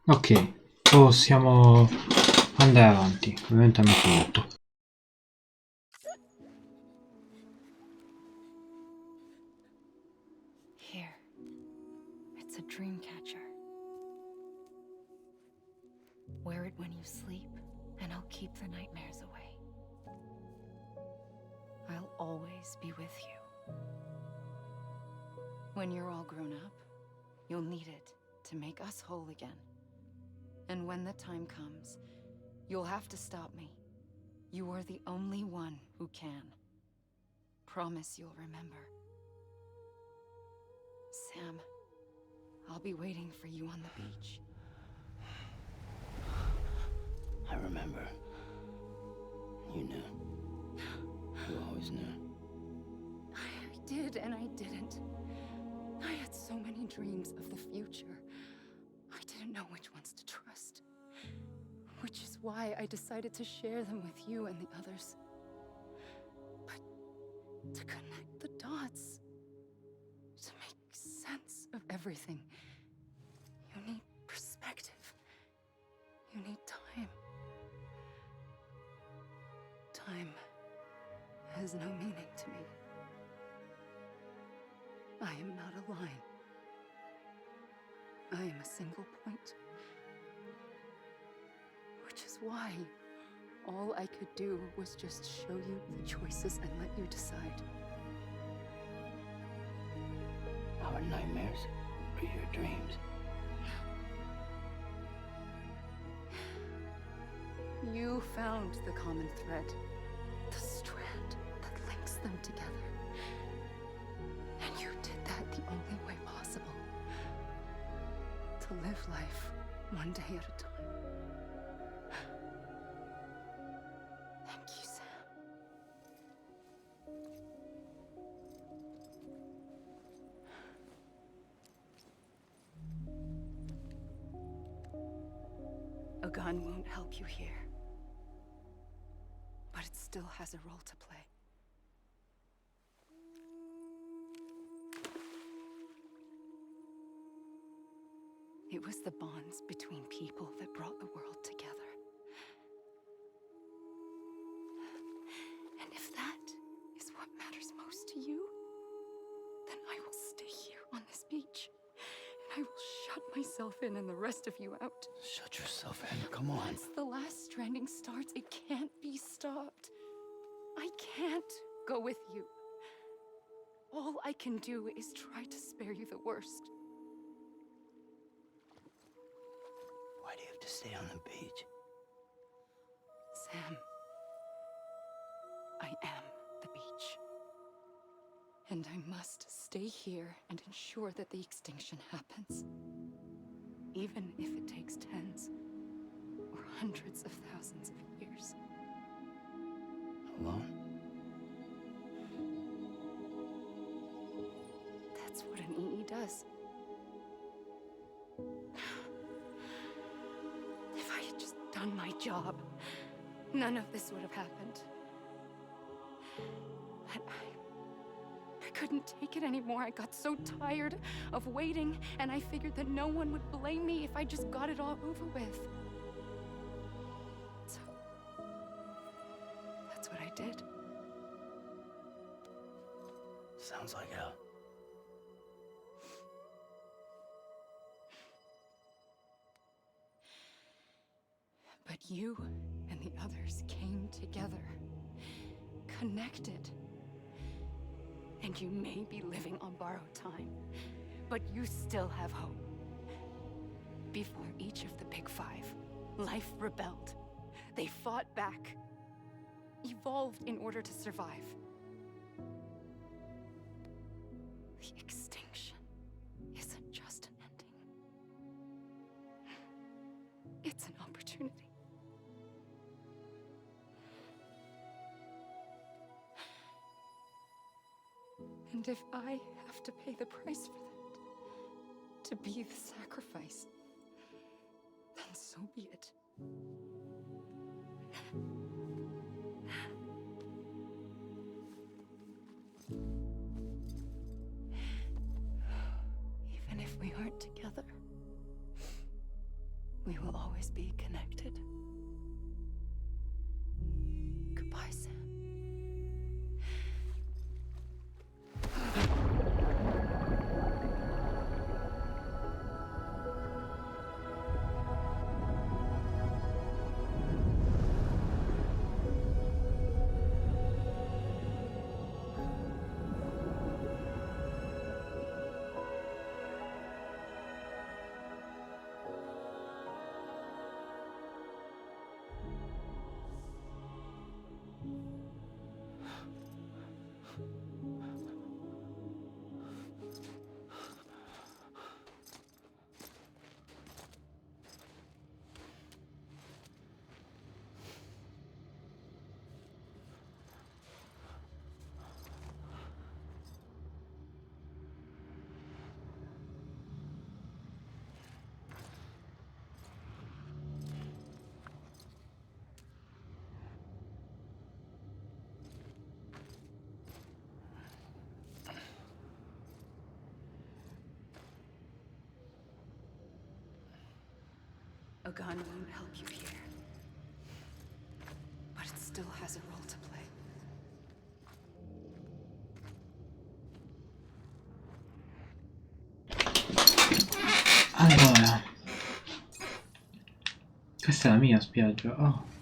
Ok, possiamo andare avanti. Ovviamente metto tutto. Here, it's a dream catcher. Wear it when you sleep, and I'll keep the nightmares away. I'll always be with you. When you're all grown up, you'll need it to make us whole again. And when the time comes, you'll have to stop me. You are the only one who can. Promise you'll remember. Sam, I'll be waiting for you on the beach. I remember. You knew. You always knew. I did and I didn't. I had so many dreams of the future. I didn't know which ones to trust. Which is why I decided to share them with you and the others. But to connect the dots, to make sense of everything, you need perspective. You need time. Time has no meaning to me. I am not a line. I am a single point. Which is why all I could do was just show you the choices and let you decide. Our nightmares are your dreams. You found the common thread, the strand that links them together. And you did that the only way possible. To live life one day at a time. Thank you, Sam. A gun won't help you here. But it still has a role to play. It was the bonds between people that brought the world together. And if that is what matters most to you, then I will stay here on this beach. And I will shut myself in and the rest of you out. Shut yourself in, come on. Once the last stranding starts, it can't be stopped. I can't go with you. All I can do is try to spare you the worst. Why do you have to stay on the beach? Sam, I am the beach. And I must stay here and ensure that the extinction happens. Even if it takes tens or hundreds of thousands of years. Alone? That's what an EE does. If I had just done my job, none of this would have happened. But I couldn't take it anymore. I got so tired of waiting, and I figured that no one would blame me if I just got it all over with. So, that's what I did. Sounds like hell. But you and the others came together, connected. And you may be living on borrowed time, but you still have hope. Before each of the Big Five, life rebelled. They fought back, evolved in order to survive. The extinction isn't just an ending. It's an opportunity. And if I have to pay the price for that, to be the sacrifice, then so be it. Even if we aren't together, We will always be connected. Goodbye, Sam. A gun won't help you here. But it still has a role to play. Allora, questa è la mia spiaggia. Oh.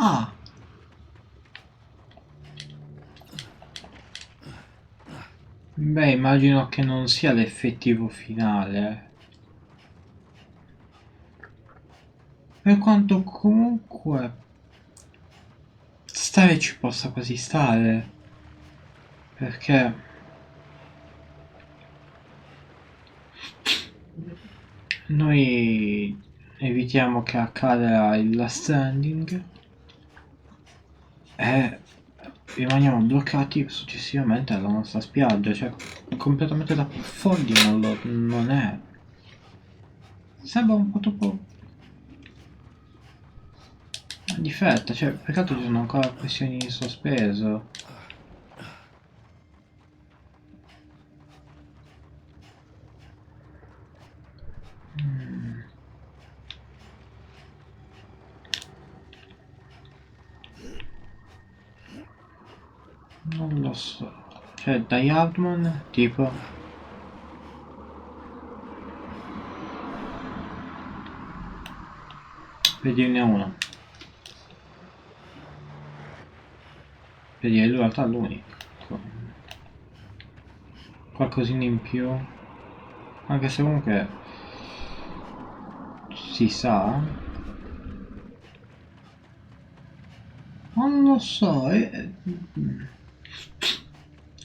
Ah. Beh, immagino che non sia l'effettivo finale. Per quanto comunque stare ci possa quasi stare. Perché noi evitiamo che accada il Stranding e rimaniamo bloccati successivamente alla nostra spiaggia, cioè completamente da folli non è. Sembra un po' troppo di fretta, cioè peccato ci sono ancora questioni in sospeso. Non lo so. Cioè, dai Hardman, tipo. Per dirne uno. Per dire in realtà l'unico. Qualcosina in più. Anche se comunque si sa. Non lo so, è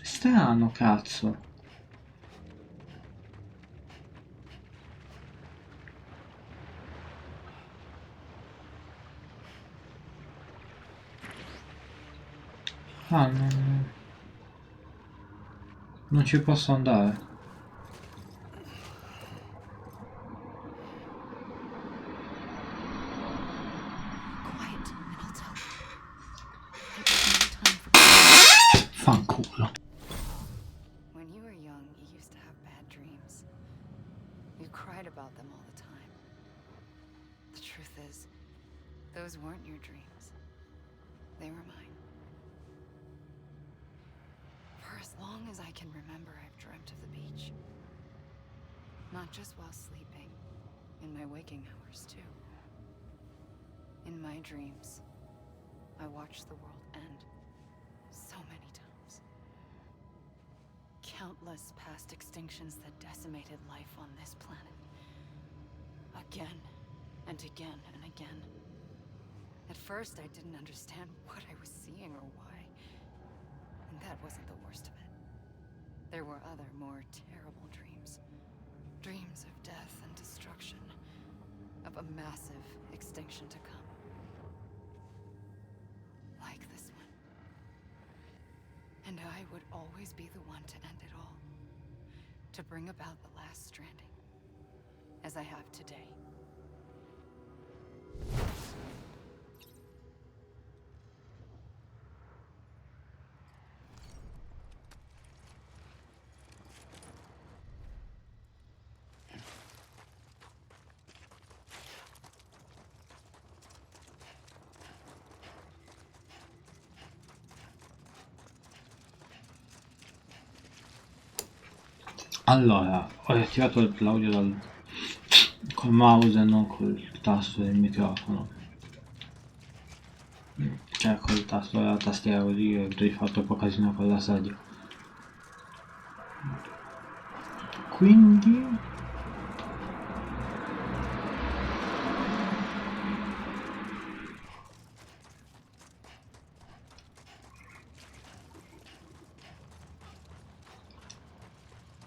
strano, cazzo. Ah, non ci posso andare. Quiet, and I'll tell you. And there's no time for... Fanculo. When you were young, you used to have bad dreams. You cried about them all the time. The truth is, those weren't your dreams. They were mine. For as long as I can remember, I've dreamt of the beach. Not just while sleeping, in my waking hours too. In my dreams, I watched the world end so many times. Countless past extinctions that decimated life on this planet. Again and again and again. At first, I didn't understand what I was seeing or why. And that wasn't the worst of it. There were other, more terrible dreams. Dreams of death and destruction. Of a massive extinction to come. Like this one. And I would always be the one to end it all. To bring about the last stranding. As I have today. Allora, ho riattivato l'audio col mouse e non col tasto del microfono. Cioè col tasto della tastiera, così ho rifatto un po' casino con la sedia. Quindi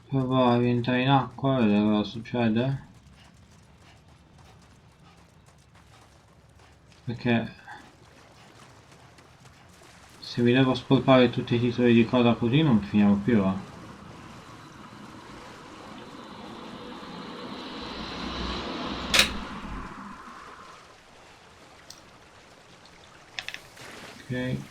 provo a rientrare in acqua e vedere cosa succede. Perché se mi devo spolpare tutti i titoli di coda così non finiamo più, eh. Ok.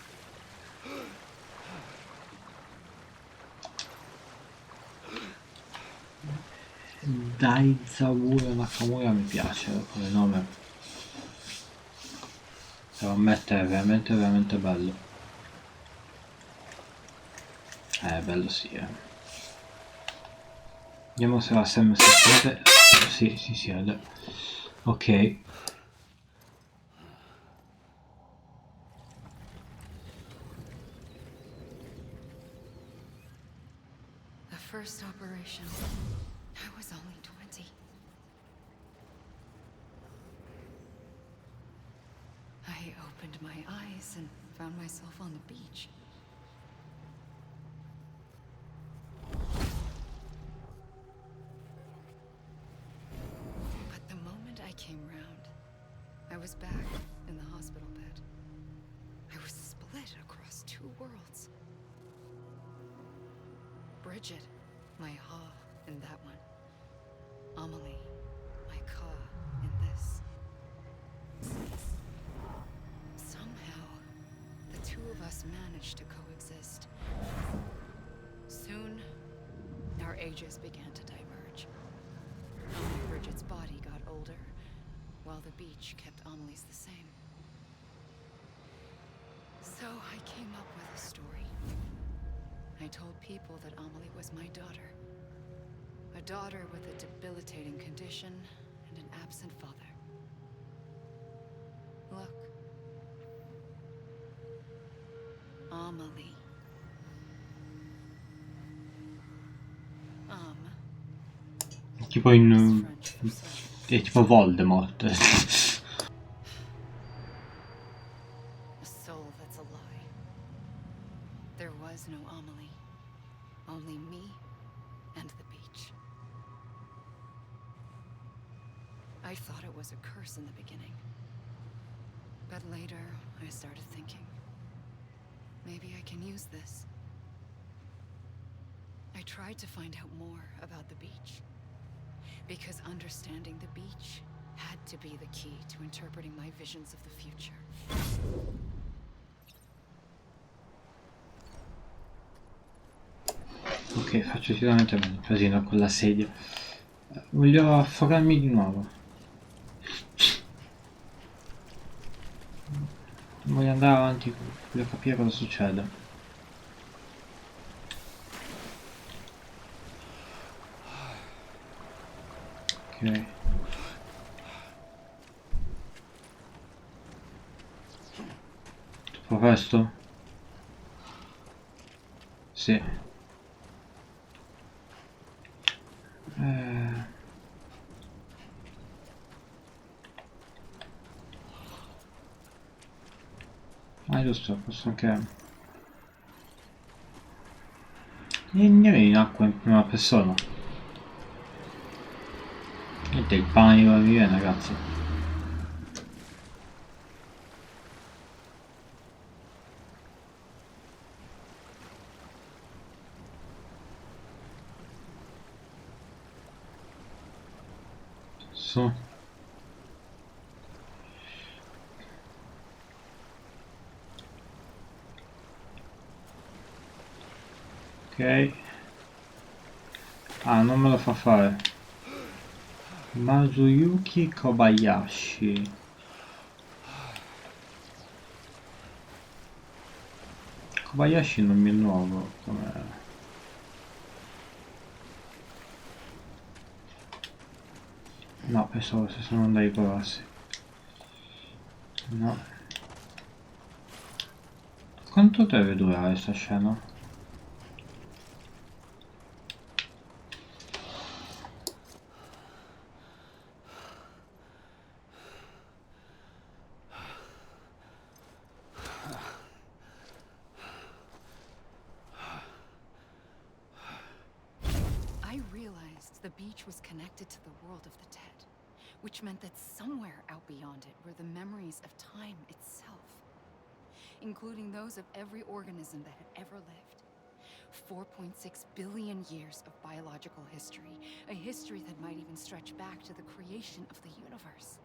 Daizawa Nakamura mi piace come nome, devo ammettere, è veramente bello. Bello sì, Vediamo se la Sam si siede. Sì, si siede. Ok. The first operation. I was only 20. I opened my eyes and found myself on the beach. But the moment I came round, I was back in the hospital bed. I was split across two worlds. Bridget, my Ha in that one. Amelie, my Ka in this. Somehow, the two of us managed to coexist. Soon, our ages began to diverge. Only Bridget's body got older, while the beach kept Amelie's the same. So I came up with a story. I told people that Amelie was my daughter. A daughter with a debilitating condition and an absent father. Look. Amelie. Tipo in... is French for soul. è tipo Voldemort. A soul that's a lie. There was no Amelie. Only me and the beach. I thought it was a curse in the beginning. But later, I started thinking, maybe I can use this. I tried to find out more about the beach. Because understanding the beach had to be the key to interpreting my visions of the future. Ok, faccio sicuramente un casino con la sedia. Voglio affogarmi di nuovo. Voglio andare avanti, voglio capire cosa succede. Ok. Tutto questo? Sì. Ah, giusto, posso anche... Andiamo in acqua in prima persona. Niente, il panico mi viene, ragazzi. Su. Ok. Ah, non me lo fa fare. Mazuyuki Kobayashi. Kobayashi non mi è nuovo, come... No, pensavo se sono dai grossi. No. Quanto deve durare sta scena? I realized the beach was connected to the world of the dead, which meant that somewhere out beyond it were the memories of time itself, including those of every organism that had ever lived. 4.6 billion years of biological history, a history that might even stretch back to the creation of the universe.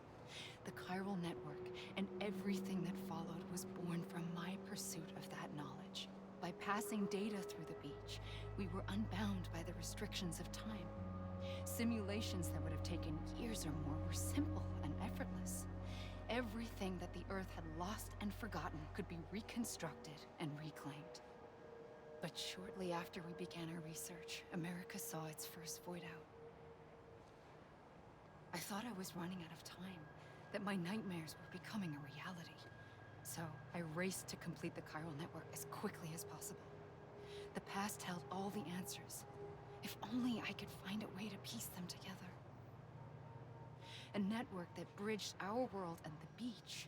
The chiral network and everything that followed was born from my pursuit of that knowledge. By passing data through the beach, we were unbound by the restrictions of time. Simulations that would have taken years or more were simple and effortless. Everything that the Earth had lost and forgotten could be reconstructed and reclaimed. But shortly after we began our research, America saw its first void out. I thought I was running out of time, that my nightmares were becoming a reality. So I raced to complete the chiral network as quickly as possible. The past held all the answers. If only I could find a way to piece them together. A network that bridged our world and the beach.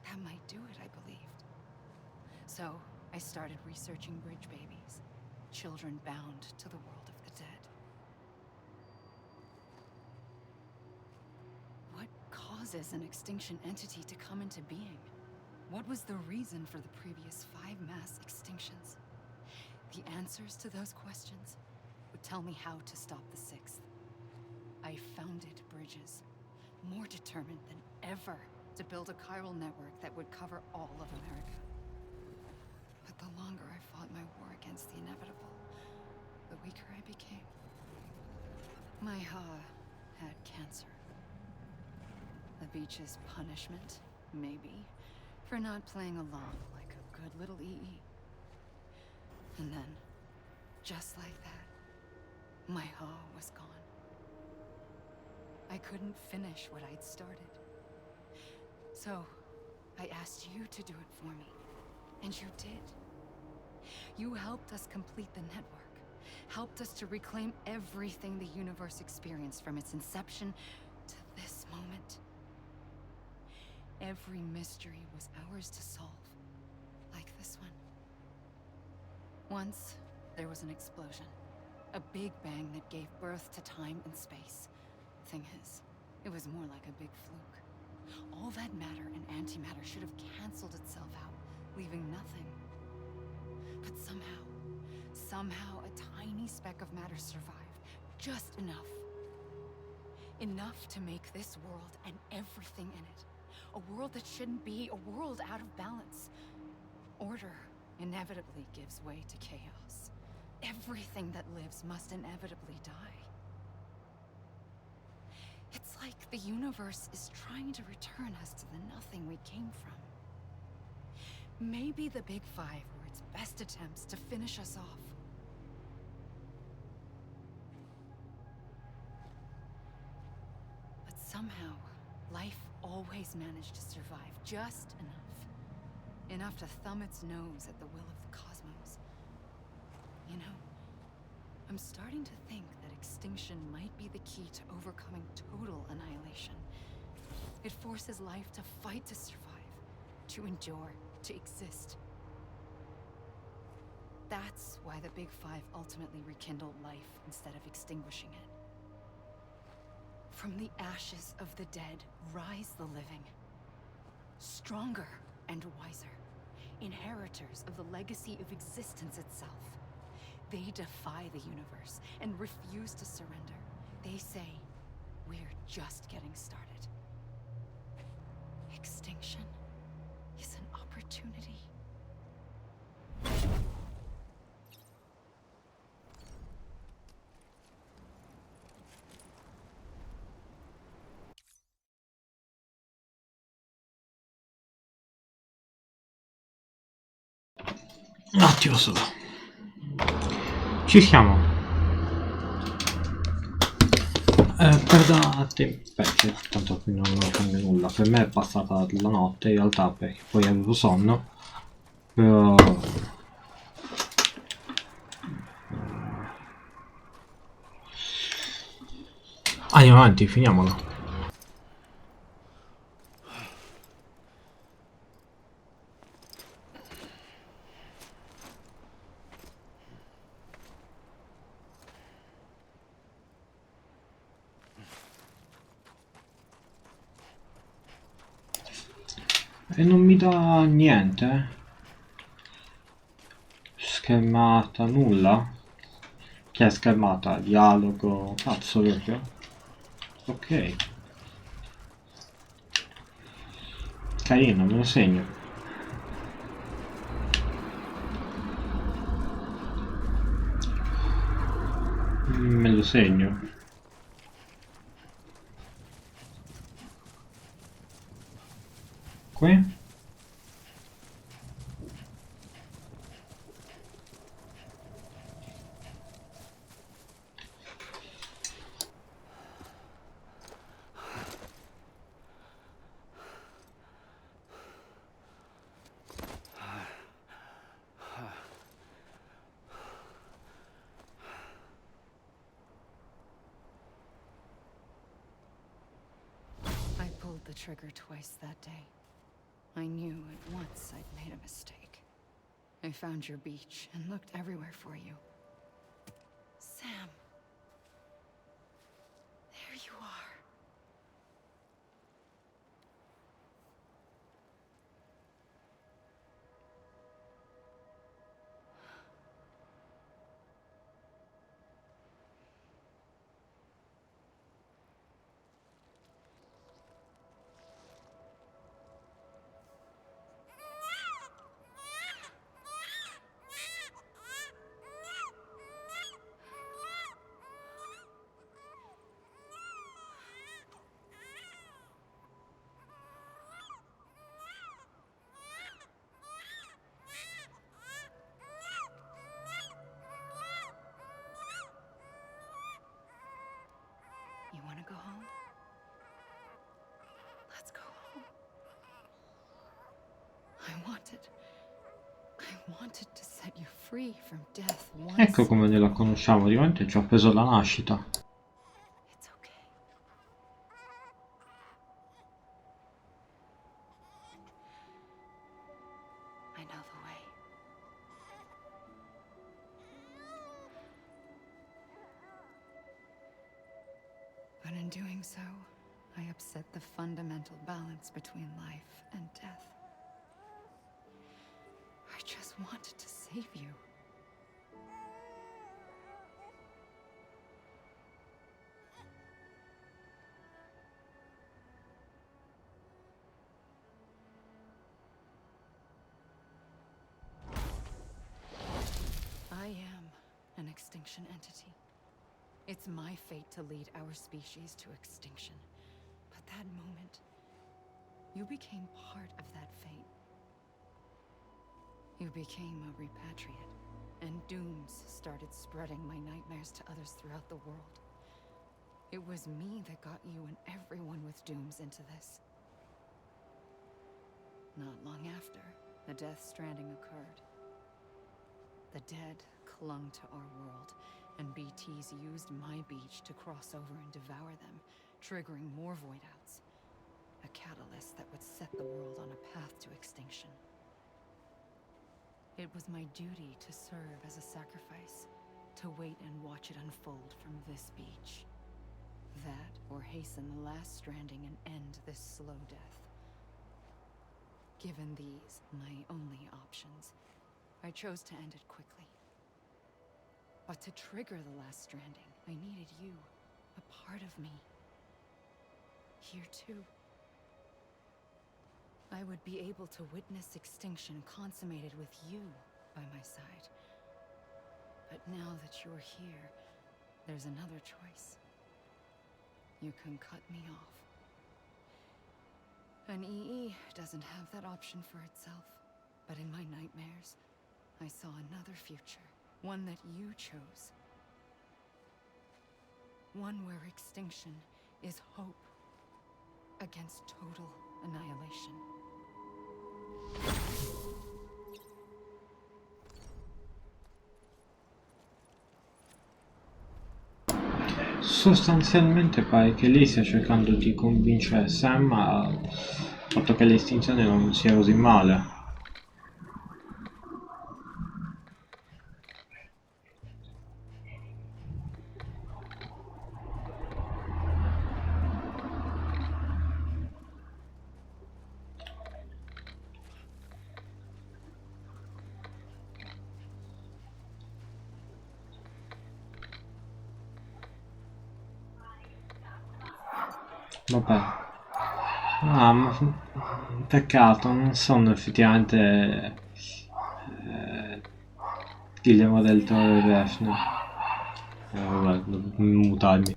That might do it, I believed. So I started researching bridge babies, children bound to the world of the dead. What causes an extinction entity to come into being? What was the reason for the previous 5 mass extinctions? The answers to those questions would tell me how to stop the 6th. I founded bridges, more determined than ever to build a chiral network that would cover all of America. But the longer I fought my war against the inevitable, the weaker I became. My Ha had cancer. The beach's punishment, maybe, for not playing along like a good little EE. And then, just like that, my Ha was gone. I couldn't finish what I'd started. So, I asked you to do it for me. And you did. You helped us complete the network. Helped us to reclaim everything the universe experienced from its inception to this moment. Every mystery was ours to solve. Like this one. Once, there was an explosion. A big bang that gave birth to time and space. Thing is, it was more like a big fluke. All that matter and antimatter should have canceled itself out, leaving nothing. But somehow a tiny speck of matter survived. Just enough. Enough to make this world and everything in it. A world that shouldn't be, a world out of balance. Order inevitably gives way to chaos. Everything that lives must inevitably die. It's like the universe is trying to return us to the nothing we came from. Maybe the Big Five were its best attempts to finish us off. But somehow, life always managed to survive just enough. Enough to thumb its nose at the will of the cosmos. You know, I'm starting to think that extinction might be the key to overcoming total annihilation. It forces life to fight to survive, to endure, to exist. That's why the Big Five ultimately rekindled life instead of extinguishing it. From the ashes of the dead rise the living. Stronger and wiser. Inheritors of the legacy of existence itself. They defy the universe and refuse to surrender. They say, we're just getting started. Extinction is an opportunity. Un attimo solo. Ci siamo. Per te, beh, cioè, tanto qui non cambia nulla. Per me è passata la notte in realtà perché poi avevo sonno. Però andiamo avanti, finiamolo. E non mi dà niente. Schermata, nulla. Che è schermata? Dialogo, cazzo proprio. Ok. Carino, me lo segno. Me lo segno. Qui? I pulled the trigger twice that day. I knew at once I'd made a mistake. I found your beach and looked everywhere for you. Sam. There you are. You want to go home? Let's go home. I wanted to set you free from death once. Ecco come noi la conosciamo, ovviamente ci ho preso la nascita. It's okay. I know the way. But in doing so, I upset the fundamental balance between life and death. I just wanted to save you. I am an extinction entity. It's my fate to lead our species to extinction. But that moment, you became part of that fate. You became a repatriate, and dooms started spreading my nightmares to others throughout the world. It was me that got you and everyone with dooms into this. Not long after, the Death Stranding occurred. The dead clung to our world, and BTs used my beach to cross over and devour them, triggering more voidouts. A catalyst that would set the world on a path to extinction. It was my duty to serve as a sacrifice, to wait and watch it unfold from this beach. That, or hasten the last stranding and end this slow death. Given these, my only options, I chose to end it quickly. But to trigger the last stranding, I needed you, a part of me. Here too. I would be able to witness extinction consummated with you by my side. But now that you're here, there's another choice. You can cut me off. An EE doesn't have that option for itself. But in my nightmares, I saw another future. One that you chose. One where extinction is hope against total annihilation. Sostanzialmente pare che lei stia cercando di convincere Sam al fatto che l'estinzione non sia così male. Vabbè. Ah, ma peccato, non sono effettivamente Guillermo del Toro e Refn. Vabbè, devo mutarmi.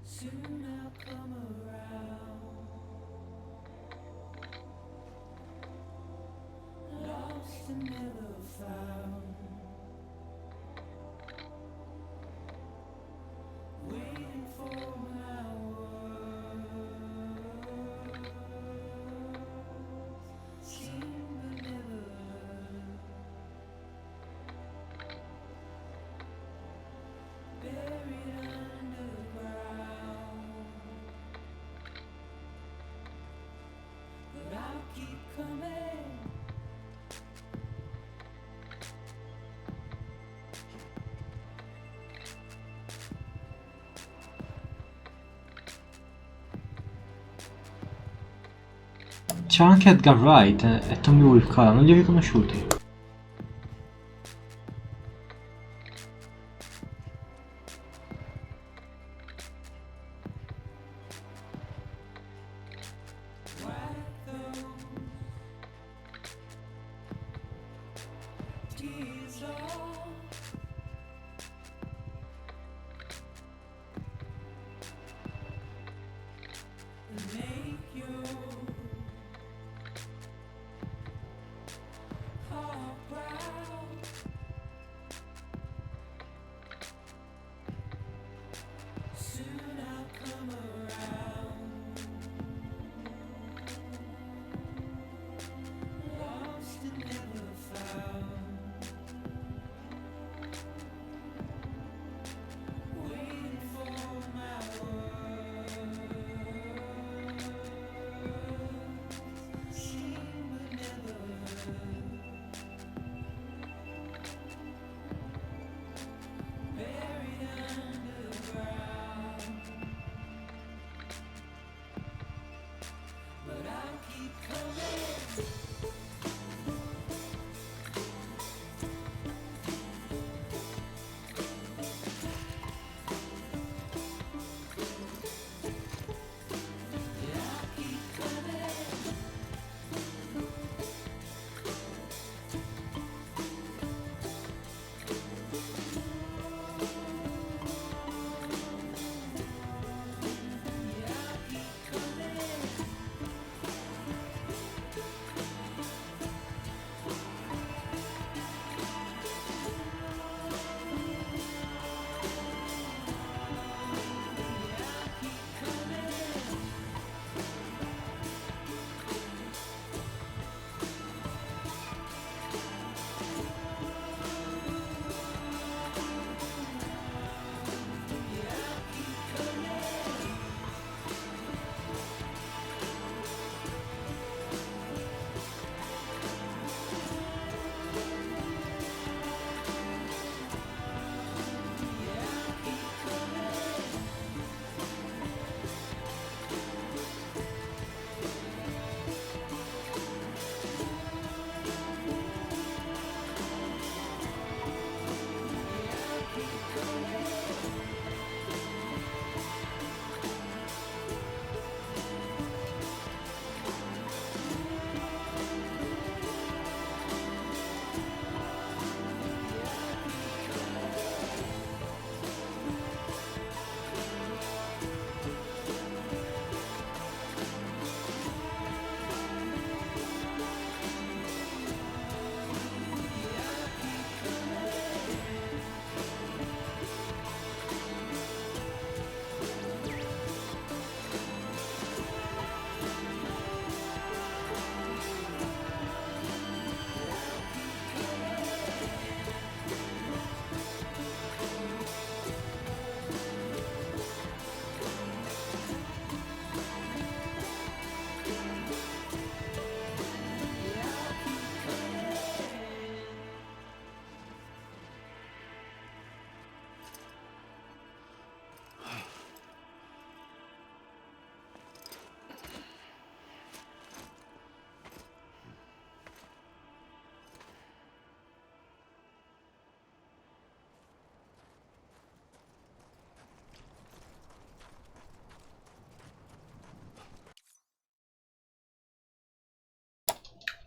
Soon I'll come around. Lost and never found. Waiting for my words. Seen but never heard. Buried underground. But I'll keep coming. C'è anche Edgar Wright e Tommy Wilcola, non li ho riconosciuti. Wipe those tears off. And make your heart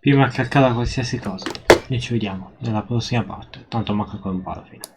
prima che accada qualsiasi cosa. E ci vediamo nella prossima parte, tanto manca ancora un po' alla fine.